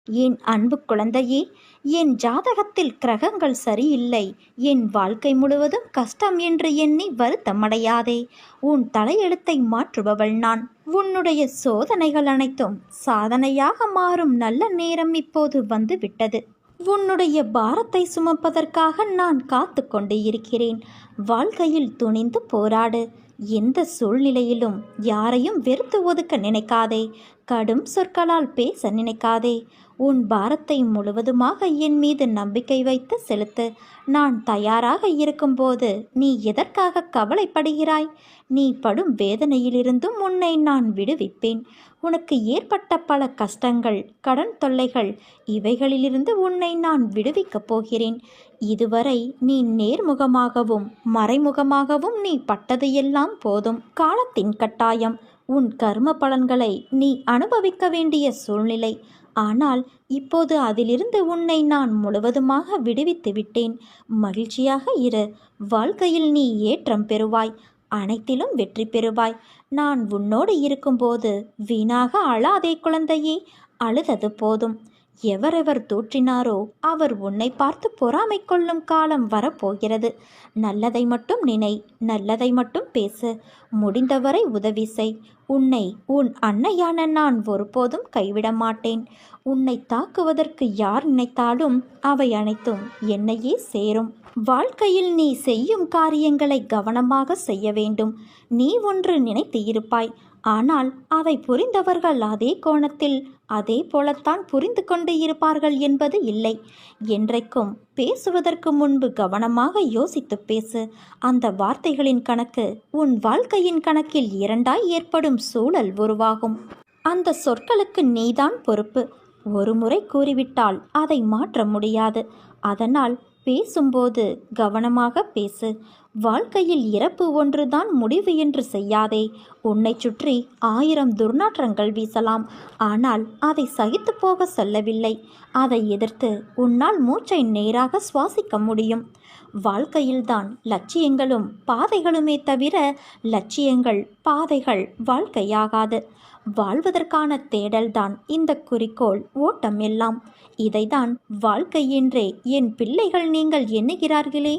என் அன்பு குழந்தையே, என் ஜாதகத்தில் கிரகங்கள் சரியில்லை, என் வாழ்க்கை முழுவதும் கஷ்டம் என்று எண்ணி வருத்தமடையாதே. உன் தலையெழுத்தை மாற்றுபவள் நான். உன்னுடைய சோதனைகள் அனைத்தும் சாதனையாக மாறும் நல்ல நேரம் இப்போது வந்து விட்டது. உன்னுடைய பாரத்தை சுமப்பதற்காக நான் காத்து கொண்டு இருக்கிறேன். வாழ்க்கையில் துணிந்து போராடு. எந்த சூழ்நிலையிலும் யாரையும் வெறுத்து ஒதுக்க நினைக்காதே. கடும் சொற்களால் பேச நினைக்காதே. உன் பாரத்தை முழுவதுமாக என் மீது நம்பிக்கை வைத்து செலுத்து. நான் தயாராக இருக்கும்போது நீ எதற்காக கவலைப்படுகிறாய்? நீ படும் வேதனையிலிருந்தும் உன்னை நான் விடுவிப்பேன். உனக்கு ஏற்பட்ட பல கஷ்டங்கள், கடன் தொல்லைகள், இவைகளிலிருந்து உன்னை நான் விடுவிக்கப் போகிறேன். இதுவரை நீ நேர்முகமாகவும் மறைமுகமாகவும் நீ பட்டது எல்லாம் போதும். காலத்தின் கட்டாயம். உன் கர்ம பலன்களை நீ அனுபவிக்க வேண்டிய சூழ்நிலை. ஆனால் இப்போது அதிலிருந்து உன்னை நான் முழுவதுமாக விடுவித்து விட்டேன். மகிழ்ச்சியாக இரு. வாழ்க்கையில் நீ ஏற்றம் பெறுவாய். அனைத்திலும் வெற்றி பெறுவாய். நான் உன்னோடு இருக்கும்போது வீணாக அழாதே குழந்தையே. அழுதது போதும். எவரெவர் தூற்றினாரோ அவர் உன்னை பார்த்து பொறாமை கொள்ளும் காலம் வரப்போகிறது. நல்லதை மட்டும் நினை, நல்லதை மட்டும் பேசு. முடிந்தவரை உதவி செய். உன்னை உன் அன்னையான நான் ஒருபோதும் கைவிட மாட்டேன். உன்னை தாக்குவதற்கு யார் நினைத்தாலும் அவை அனைத்தும் என்னையே சேரும். வாழ்க்கையில் நீ செய்யும் காரியங்களை கவனமாக செய்ய வேண்டும். நீ ஒன்று நினைத்து இருப்பாய், ஆனால் அதை புரிந்தவர்கள் அதே கோணத்தில் அதே போலத்தான் புரிந்து கொண்டு இருப்பார்கள் என்பது இல்லை. என்றைக்கும் பேசுவதற்கு முன்பு கவனமாக யோசித்து பேசு. அந்த வார்த்தைகளின் கணக்கு உன் வாழ்க்கையின் கணக்கில் இரண்டாய் ஏற்படும் சூழல் உருவாகும். அந்த சொற்களுக்கு நீதான் பொறுப்பு. ஒரு முறை கூறிவிட்டால் அதை மாற்ற முடியாது. அதனால் பேசும்போது கவனமாக பேசு. வாழ்க்கையில் இறப்பு ஒன்றுதான் முடிவு என்று செய்யாதே. உன்னை சுற்றி 1000 துர்நாற்றங்கள் வீசலாம், ஆனால் அதை சகித்து போக சொல்லவில்லை. அதை எதிர்த்து உன்னால் மூச்சை நேராக சுவாசிக்க முடியும். வாழ்க்கையில்தான் லட்சியங்களும் பாதைகளுமே தவிர லட்சியங்கள் பாதைகள் வாழ்க்கையாகாது. வாழ்வதற்கான தேடல்தான் இந்த குறிக்கோள், ஓட்டம் எல்லாம். இதைதான் வாழ்க்கை என்றே என் பிள்ளைகள் நீங்கள் எண்ணுகிறார்களே.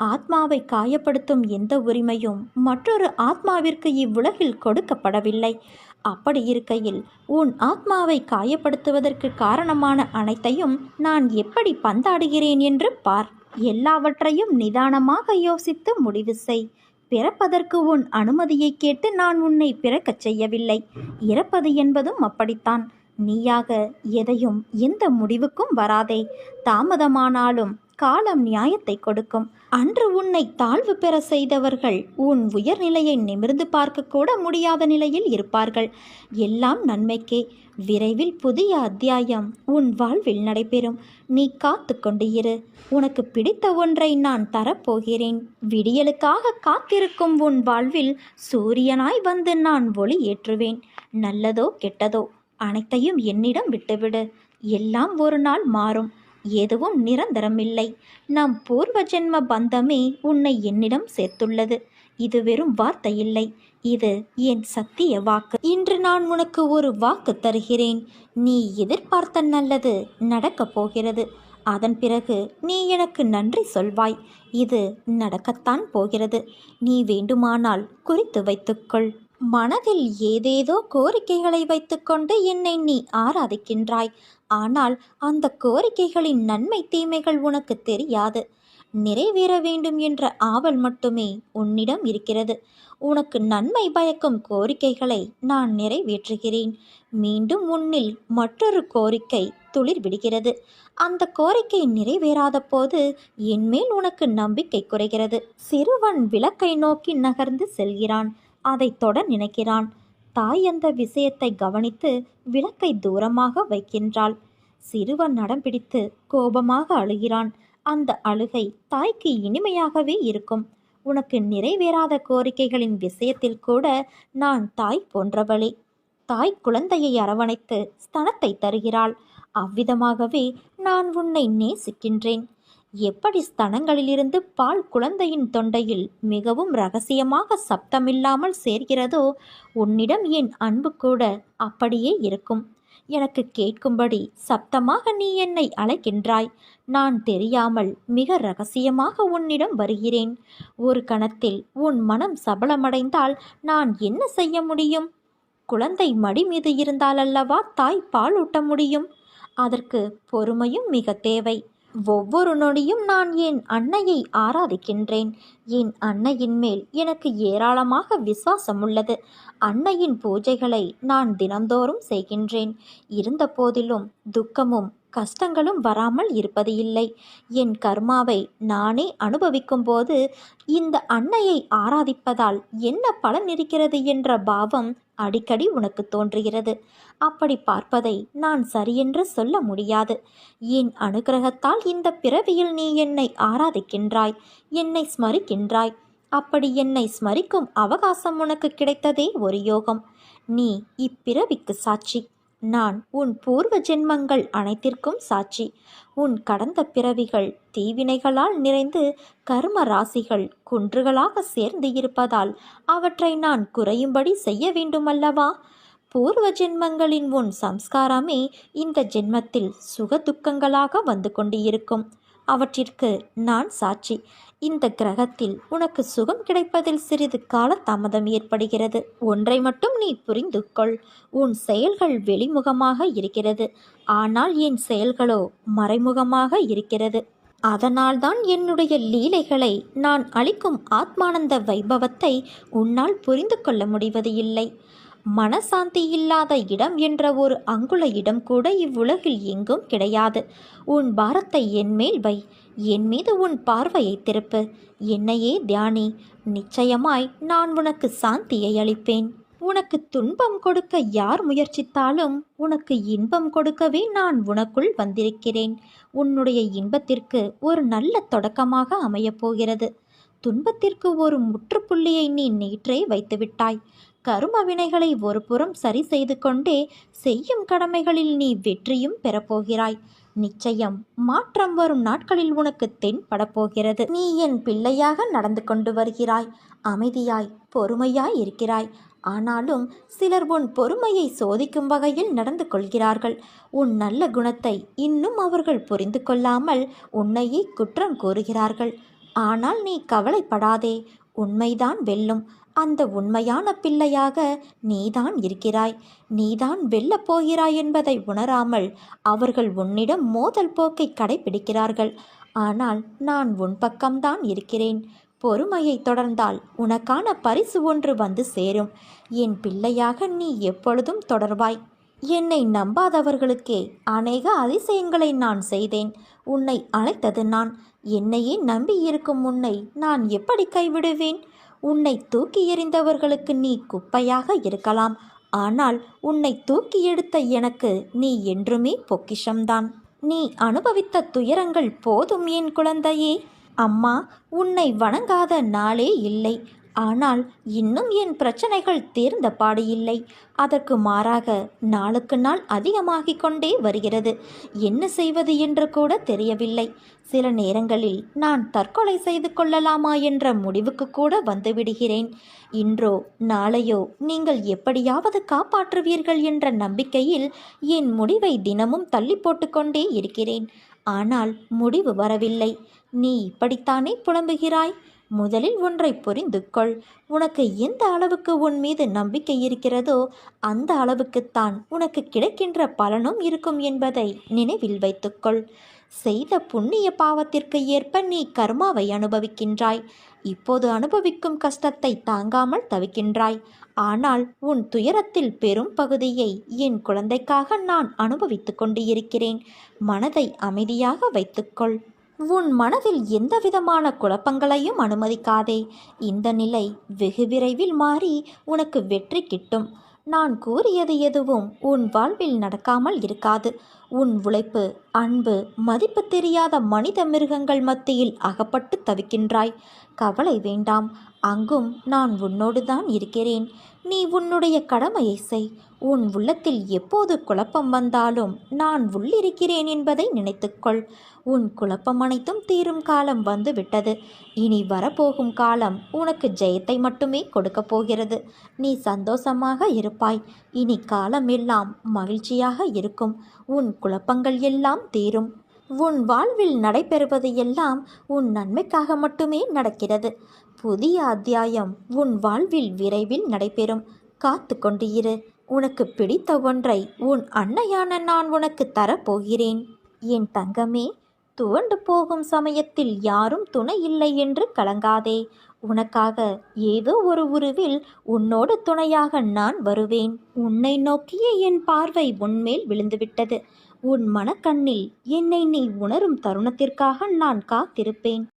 ஆத்மாவை காயப்படுத்தும் எந்த உரிமையும் மற்றொரு ஆத்மாவிற்கு இவ்வுலகில் கொடுக்கப்படவில்லை. அப்படி இருக்கையில் உன் ஆத்மாவை காயப்படுத்துவதற்கு காரணமான அனைத்தையும் நான் எப்படி பந்தாடுகிறேன் என்று பார். எல்லாவற்றையும் நிதானமாக யோசித்து முடிவு செய். பிறப்பதற்கு உன் அனுமதியை கேட்டு நான் உன்னை பிறக்கச் செய்யவில்லை. இறப்பது என்பதும் அப்படித்தான். நீயாக எதையும் எந்த முடிவுக்கும் வராதே. தாமதமானாலும் காலம் நியாயத்தை கொடுக்கும். அன்று உன்னை தாழ்வு பெற செய்தவர்கள் உன் உயர்நிலையை நிமிர்ந்து பார்க்க கூட முடியாத நிலையில் இருப்பார்கள். எல்லாம் நன்மைக்கே. விரைவில் புதிய அத்தியாயம் உன் வாழ்வில் நடைபெறும். நீ காத்து கொண்டு இரு. உனக்கு பிடித்த ஒன்றை நான் தரப்போகிறேன். விடியலுக்காக காத்திருக்கும் உன் வாழ்வில் சூரியனாய் வந்து நான் ஒளி ஏற்றுவேன். நல்லதோ கெட்டதோ அனைத்தையும் என்னிடம் விட்டுவிடு. எல்லாம் ஒரு நாள் மாறும். எதுவும் நிரந்தரமில்லை. நம் பூர்வ ஜென்ம பந்தமே உன்னை என்னிடம் சேர்த்துள்ளது. இது வெறும் வார்த்தை இல்லை, இது என் சத்திய வாக்கு. இன்று நான் உனக்கு ஒரு வாக்கு தருகிறேன். நீ எதிர்பார்த்த நல்லது நடக்கப் போகிறது. அதன் பிறகு நீ எனக்கு நன்றி சொல்வாய். இது நடக்கத்தான் போகிறது. நீ வேண்டுமானால் குறித்து வைத்துக்கொள். மனதில் ஏதேதோ கோரிக்கைகளை வைத்துக்கொண்டு என்னை நீ ஆராதிக்கின்றாய். ஆனால் அந்த கோரிக்கைகளின் நன்மை தீமைகள் உனக்கு தெரியாது. நிறைவேற வேண்டும் என்ற ஆவல் மட்டுமே உன்னிடம் இருக்கிறது. உனக்கு நன்மை பயக்கும் கோரிக்கைகளை நான் நிறைவேற்றுகிறேன். மீண்டும் உன்னில் மற்றொரு கோரிக்கை துளிர் விடுகிறது. அந்த கோரிக்கை நிறைவேறாத போது என்மேல் உனக்கு நம்பிக்கை குறைகிறது. சிறுவன் விளக்கை நோக்கி நகர்ந்து செல்கிறான். அதை தொட நினைக்கிறான். தாய் அந்த விஷயத்தை கவனித்து விளக்கை தூரமாக வைக்கின்றாள். சிறுவன் நடம் பிடித்து கோபமாக அழுகிறான். அந்த அழுகை தாய்க்கு இனிமையாகவே இருக்கும். உனக்கு நிறைவேறாத கோரிக்கைகளின் விஷயத்தில் கூட நான் தாய் போன்றவளே. தாய் குழந்தையை அரவணைத்து ஸ்தனத்தை தருகிறாள். அவ்விதமாகவே நான் உன்னை நேசிக்கின்றேன். எப்படி ஸ்தனங்களிலிருந்து பால் குழந்தையின் தொண்டையில் மிகவும் இரகசியமாக சப்தமில்லாமல் சேர்கிறதோ, உன்னிடம் என் அன்பு கூட அப்படியே இருக்கும். எனக்கு கேட்கும்படி சப்தமாக நீ என்னை அழைக்கின்றாய். நான் தெரியாமல் மிக ரகசியமாக உன்னிடம் வருகிறேன். ஒரு கணத்தில் உன் மனம் சபலமடைந்தால் நான் என்ன செய்ய முடியும்? குழந்தை மடி மீது இருந்தால் அல்லவா தாய் பாலூட்ட முடியும். அதற்கு பொறுமையும் மிக தேவை. ஒவ்வொரு நொடியும் நான் என் அன்னையை ஆராதிக்கின்றேன். என் அன்னையின் மேல் எனக்கு ஏராளமாக விசுவாசம் உள்ளது. அன்னையின் பூஜைகளை நான் தினந்தோறும் செய்கின்றேன். இருந்த போதிலும் துக்கமும் கஷ்டங்களும் வராமல் இருப்பது இல்லை. என் கர்மாவை நானே அனுபவிக்கும் போது இந்த அன்னையை ஆராதிப்பதால் என்ன பலன் இருக்கிறது என்ற பாவம் அடிக்கடி உனக்கு தோன்றுகிறது. அப்படி பார்ப்பதை நான் சரியென்று சொல்ல முடியாது. என் அனுகிரகத்தால் இந்த பிறவியில் நீ என்னை ஆராதிக்கின்றாய், என்னை ஸ்மரிக்கின்றாய். அப்படி என்னை ஸ்மரிக்கும் அவகாசம் உனக்கு கிடைத்ததே ஒரு யோகம். நீ இப்பிறவிக்கு சாட்சி. நான் உன் பூர்வ ஜென்மங்கள் அனைத்திற்கும் சாட்சி. உன் கடந்த பிறவிகள் தீவினைகளால் நிறைந்து கர்ம ராசிகள் குன்றுகளாக சேர்ந்து இருப்பதால் அவற்றை நான் குறையும்படி செய்ய வேண்டுமல்லவா? பூர்வ ஜென்மங்களின் உன் சம்ஸ்காரமே இந்த ஜென்மத்தில் சுக துக்கங்களாக வந்து கொண்டிருக்கும். அவற்றிற்கு நான் சாட்சி. இந்த கிரகத்தில் உனக்கு சுகம் கிடைப்பதில் சிறிது கால தாமதம் ஏற்படுகிறது. ஒன்றை மட்டும் நீ புரிந்து கொள். உன் செயல்கள் வெளிமுகமாக இருக்கிறது, ஆனால் என் செயல்களோ மறைமுகமாக இருக்கிறது. அதனால்தான் என்னுடைய லீலைகளை, நான் அளிக்கும் ஆத்மானந்த வைபவத்தை உன்னால் புரிந்து கொள்ள முடிவது இல்லை. மனசாந்தி இல்லாத இடம் என்ற ஒரு அங்குல இடம் கூட இவ்வுலகில் எங்கும் கிடையாது. உன் பாரத்தை என்மேல் வை. என் மீது உன் பார்வையை திருப்பு. என்னையே தியானி. நிச்சயமாய் நான் உனக்கு சாந்தியை அளிப்பேன். உனக்கு துன்பம் கொடுக்க யார் முயற்சித்தாலும் உனக்கு இன்பம் கொடுக்கவே நான் உனக்குள் வந்திருக்கிறேன். உன்னுடைய இன்பத்திற்கு ஒரு நல்ல தொடக்கமாக அமையப் போகிறது. துன்பத்திற்கு ஒரு முற்றுப்புள்ளியை நீ நேற்றே வைத்துவிட்டாய். கரும வினைகளை ஒரு புறம் சரி செய்து கொண்டே செய்யும் கடமைகளில் நீ வெற்றியும் பெறப்போகிறாய். நிச்சயம் மாற்றம் வரும் நாட்களில் உனக்கு தென்படப்போகிறது. நீ என் பிள்ளையாக நடந்து கொண்டு வருகிறாய். அமைதியாய் பொறுமையாய் இருக்கிறாய். ஆனாலும் சிலர் உன் பொறுமையை சோதிக்கும் வகையில் நடந்து கொள்கிறார்கள். உன் நல்ல குணத்தை இன்னும் அவர்கள் புரிந்து கொள்ளாமல் உன்னையே குற்றம் கூறுகிறார்கள். ஆனால் நீ கவலைப்படாதே. உண்மைதான் வெல்லும். அந்த உண்மையான பிள்ளையாக நீதான் இருக்கிறாய். நீதான் வெல்லப் போகிறாய் என்பதை உணராமல் அவர்கள் உன்னிடம் மோதல் போக்கை கடைபிடிக்கிறார்கள். ஆனால் நான் உன் பக்கம்தான் இருக்கிறேன். பொறுமையை தொடர்ந்தால் உனக்கான பரிசு ஒன்று வந்து சேரும். என் பிள்ளையாக நீ எப்பொழுதும் தொடர்வாய். என்னை நம்பாதவர்களுக்கே அநேக அதிசயங்களை நான் செய்தேன். உன்னை அழைத்தது நான். என்னையே நம்பியிருக்கும் உன்னை நான் எப்படி கைவிடுவேன்? உன்னை தூக்கி எறிந்தவர்களுக்கு நீ குப்பையாக இருக்கலாம். ஆனால் உன்னை தூக்கி எடுத்த எனக்கு நீ என்றுமே பொக்கிஷம்தான். நீ அனுபவித்த துயரங்கள் போதும் என் குழந்தையே. அம்மா உன்னை வணங்காத நாளே இல்லை. ஆனால் இன்னும் என் பிரச்சனைகள் தீர்ந்த பாடு இல்லை. அதற்கு மாறாக நாளுக்கு நாள் அதிகமாகிக் கொண்டே வருகிறது. என்ன செய்வது என்று கூட தெரியவில்லை. சில நேரங்களில் நான் தற்கொலை செய்து கொள்ளலாமா என்ற முடிவுக்கு கூட வந்துவிடுகிறேன். இன்றோ நாளையோ நீங்கள் எப்படியாவது காப்பாற்றுவீர்கள் என்ற நம்பிக்கையில் என் முடிவை தினமும் தள்ளி போட்டுக்கொண்டே இருக்கிறேன். ஆனால் முடிவு வரவில்லை. நீ இப்படித்தானே புலம்புகிறாய்? முதலில் ஒன்றை புரிந்து கொள். உனக்கு எந்த அளவுக்கு உன் மீது நம்பிக்கை இருக்கிறதோ அந்த அளவுக்குத்தான் உனக்கு கிடைக்கின்ற பலனும் இருக்கும் என்பதை நினைவில் வைத்துக்கொள். செய்த புண்ணிய பாவத்திற்கு ஏற்ப நீ கர்மாவை அனுபவிக்கின்றாய். இப்போது அனுபவிக்கும் கஷ்டத்தை தாங்காமல் தவிக்கின்றாய். ஆனால் உன் துயரத்தில் பெரும் பகுதியை என் குழந்தைக்காக நான் அனுபவித்து கொண்டு இருக்கிறேன். மனதை அமைதியாக வைத்துக்கொள். உன் மனதில் எந்தவிதமான குழப்பங்களையும் அனுமதிக்காதே. இந்த நிலை வெகு விரைவில் மாறி உனக்கு வெற்றி கிட்டும். நான் கூறியது எதுவும் உன் வாழ்வில் நடக்காமல் இருக்காது. உன் உழைப்பு, அன்பு, மதிப்பு தெரியாத மனித மிருகங்கள் மத்தியில் அகப்பட்டு தவிக்கின்றாய். கவலை வேண்டாம். அங்கும் நான் உன்னோடு தான் இருக்கிறேன். நீ உன்னுடைய கடமையை செய். உன் உள்ளத்தில் எப்போது குழப்பம் வந்தாலும் நான் உள்ளிருக்கிறேன் என்பதை நினைத்துக்கொள். உன் குழப்பம் அனைத்தும் தீரும் காலம் வந்துவிட்டது. இனி வரப்போகும் காலம் உனக்கு ஜெயத்தை மட்டுமே கொடுக்கப் போகிறது. நீ சந்தோஷமாக இருப்பாய். இனி காலம் எல்லாம் மகிழ்ச்சியாக இருக்கும். உன் குழப்பங்கள் எல்லாம் தீரும். உன் வாழ்வில் நடைபெறுவது எல்லாம் உன் நன்மைக்காக மட்டுமே நடக்கிறது. புதிய அத்தியாயம் உன் வாழ்வில் விரைவில் நடைபெறும். காத்து கொண்டு இரு. உனக்கு பிடித்த ஒன்றை உன் அன்னையான நான் உனக்கு தரப்போகிறேன். என் தங்கமே, துவண்டு போகும் சமயத்தில் யாரும் துணை இல்லை என்று கலங்காதே. உனக்காக ஏதோ ஒரு உருவில் உன்னோடு துணையாக நான் வருவேன். உன்னை நோக்கிய என் பார்வை உன்மேல் விழுந்துவிட்டது. உன் மனக்கண்ணில் என்னை நீ உணரும் தருணத்திற்காக நான் காத்திருப்பேன்.